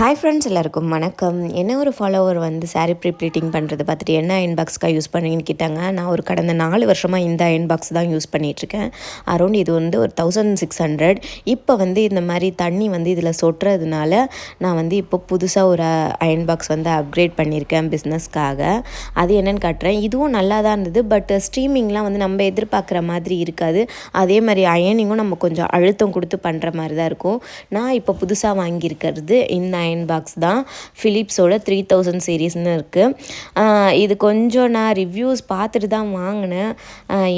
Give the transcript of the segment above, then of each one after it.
Hi friends, எல்லாருக்கும் வணக்கம். என்ன ஒரு ஃபாலோவர் வந்து சாரீ ப்ளீட்டிங் பண்ணுறது பார்த்துட்டு என்ன அயன் பாக்ஸ்க்காக யூஸ் பண்ணுறீங்கன்னு கேட்டாங்க. நான் ஒரு கடந்த 4 வருஷமாக இந்த அயன் பாக்ஸ் தான் யூஸ் பண்ணிகிட்ருக்கேன். அரௌண்ட் இது வந்து ஒரு 1600. இப்போ வந்து இந்த மாதிரி தண்ணி வந்து இதில் சொட்டுறதுனால நான் வந்து இப்போ புதுசாக ஒரு அயன் பாக்ஸ் வந்து அப்கிரேட் பண்ணியிருக்கேன் பிஸ்னஸ்க்காக. அது என்னென்னு காட்டுறேன். இதுவும் நல்லா தான் இருந்தது. பட் ஸ்டீமிங்லாம் வந்து நம்ம எதிர்பார்க்குற மாதிரி இருக்காது. அதே மாதிரி அயனிங்கும் நம்ம கொஞ்சம் அழுத்தம் கொடுத்து பண்ணுற மாதிரி தான் இருக்கும். நான் இப்போ புதுசாக வாங்கியிருக்கிறது இந்த அயன் பாக்ஸ் தான். ஃபிலிப்ஸோட 3000 சீரீஸ்னு இருக்குது. இது கொஞ்சம் நான் ரிவ்யூஸ் பார்த்துட்டு தான் வாங்கினேன்.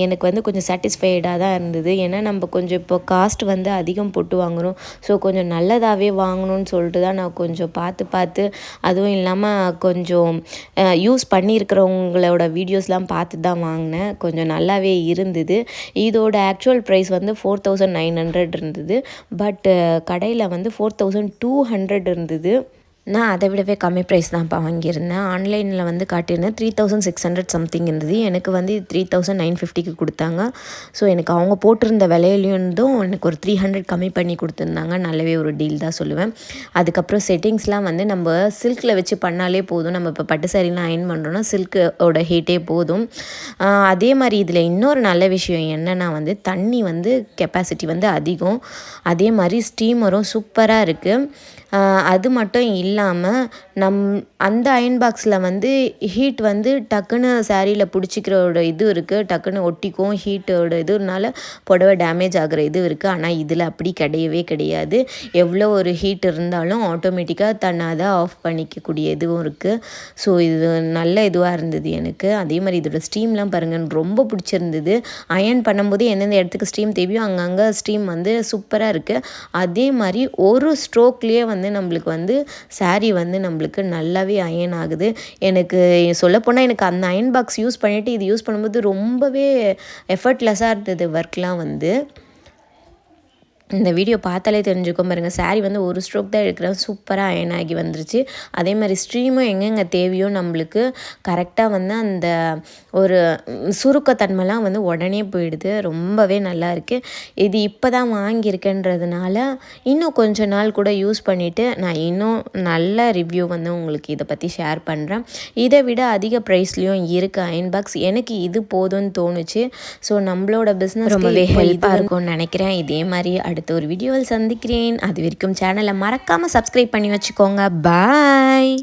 எனக்கு வந்து கொஞ்சம் சாட்டிஸ்ஃபைடாக தான் இருந்தது. ஏன்னா நம்ம கொஞ்சம் இப்போ காஸ்ட் வந்து அதிகம் போட்டு வாங்குகிறோம். ஸோ கொஞ்சம் நல்லதாகவே வாங்கணும்னு சொல்லிட்டு தான் நான் கொஞ்சம் பார்த்து அதுவும் இல்லாமல் கொஞ்சம் யூஸ் பண்ணியிருக்கிறவங்களோட வீடியோஸ்லாம் பார்த்து தான் வாங்கினேன். கொஞ்சம் நல்லாவே இருந்தது. இதோட ஆக்சுவல் ப்ரைஸ் வந்து 4900 இருந்தது. பட் கடையில் வந்து 4200 இருந்தது. நான் அதை விடவே கம்மி ப்ரைஸ் தான் வாங்கியிருந்தேன். ஆன்லைனில் வந்து காட்டியிருந்தேன் 3600 சம்திங் இருந்தது. எனக்கு வந்து 3950க்கு கொடுத்தாங்க. ஸோ எனக்கு அவங்க போட்டிருந்த விலையிலேருந்தும் எனக்கு ஒரு 300 கம்மி பண்ணி கொடுத்துருந்தாங்க. நல்லாவே ஒரு டீல் தான் சொல்லுவேன். அதுக்கப்புறம் செட்டிங்ஸ்லாம் வந்து நம்ம சில்கில் வச்சு பண்ணாலே போதும். நம்ம இப்போ பட்டு சாரிலாம் அயன் பண்ணுறோன்னா சில்கோட ஹீட்டே போதும். அதே மாதிரி இதில் இன்னொரு நல்ல விஷயம் என்னென்னா வந்து தண்ணி வந்து கெப்பாசிட்டி வந்து அதிகம். அதே மாதிரி ஸ்டீமரும் சூப்பராக இருக்குது. அது மட்டும் இல்லாமல் அந்த அயன் பாக்ஸில் வந்து ஹீட் வந்து டக்குன்னு சாரியில் பிடிச்சிக்கிறோட இது இருக்குது. டக்குன்னு ஒட்டிக்கும். ஹீட்டோட இதுனால புடவை டேமேஜ் ஆகிற இது இருக்குது. ஆனால் இதில் அப்படி கிடையாது. எவ்வளோ ஒரு ஹீட் இருந்தாலும் ஆட்டோமேட்டிக்காக தன்னை அதை ஆஃப் பண்ணிக்கக்கூடிய இதுவும் இருக்குது. ஸோ இது நல்ல இதுவாக இருந்தது எனக்கு. அதே மாதிரி இதோட ஸ்டீம்லாம் பாருங்கள், ரொம்ப பிடிச்சிருந்தது. அயன் பண்ணும்போது எந்தெந்த இடத்துக்கு ஸ்டீம் தேவையோ அங்கங்கே ஸ்டீம் வந்து சூப்பராக இருக்குது. அதே மாதிரி ஒரு ஸ்ட்ரோக்லேயே வந்து நம்மளுக்கு வந்து சாரீ வந்து நம்மளுக்கு நல்லாவே அயன் ஆகுது. எனக்கு சொல்லப்போனால் எனக்கு அந்த அயன் பாக்ஸ் யூஸ் பண்ணிவிட்டு இது யூஸ் பண்ணும்போது ரொம்பவே எஃபர்ட்லெஸ்ஸாக இருந்தது ஒர்க்லாம் வந்து. இந்த வீடியோ பார்த்தாலே தெரிஞ்சுக்கோ பாருங்கள். சாரீ வந்து ஒரு ஸ்ட்ரோக் தான் எடுக்கிறேன். சூப்பராக அயன் ஆகி வந்துருச்சு. அதே மாதிரி ஸ்ட்ரீமும் எங்கெங்கே தேவையோ நம்மளுக்கு கரெக்டாக வந்து அந்த ஒரு சுருக்கத்தன்மைலாம் வந்து உடனே போயிடுது. ரொம்பவே நல்லா இருக்குது. இது இப்போ தான் வாங்கியிருக்கேன்றதுனால இன்னும் கொஞ்ச நாள் கூட யூஸ் பண்ணிவிட்டு நான் இன்னும் நல்ல ரிவ்யூ வந்து உங்களுக்கு இதை பற்றி ஷேர் பண்ணுறேன். இதை விட அதிக ப்ரைஸ்லேயும் இருக்குது அயன் பாக்ஸ். எனக்கு இது போதும்னு தோணுச்சு. ஸோ நம்மளோட பிஸ்னஸ் ரொம்பவே ஹெல்ப்பாக இருக்கும்னு நினைக்கிறேன். இதே மாதிரி அடுத்த ஒரு வீடியோவில் சந்திக்கிறேன். அது வரைக்கும் சேனலை மறக்காமல் சப்ஸ்கிரைப் பண்ணி வச்சுக்கோங்க. பாய்.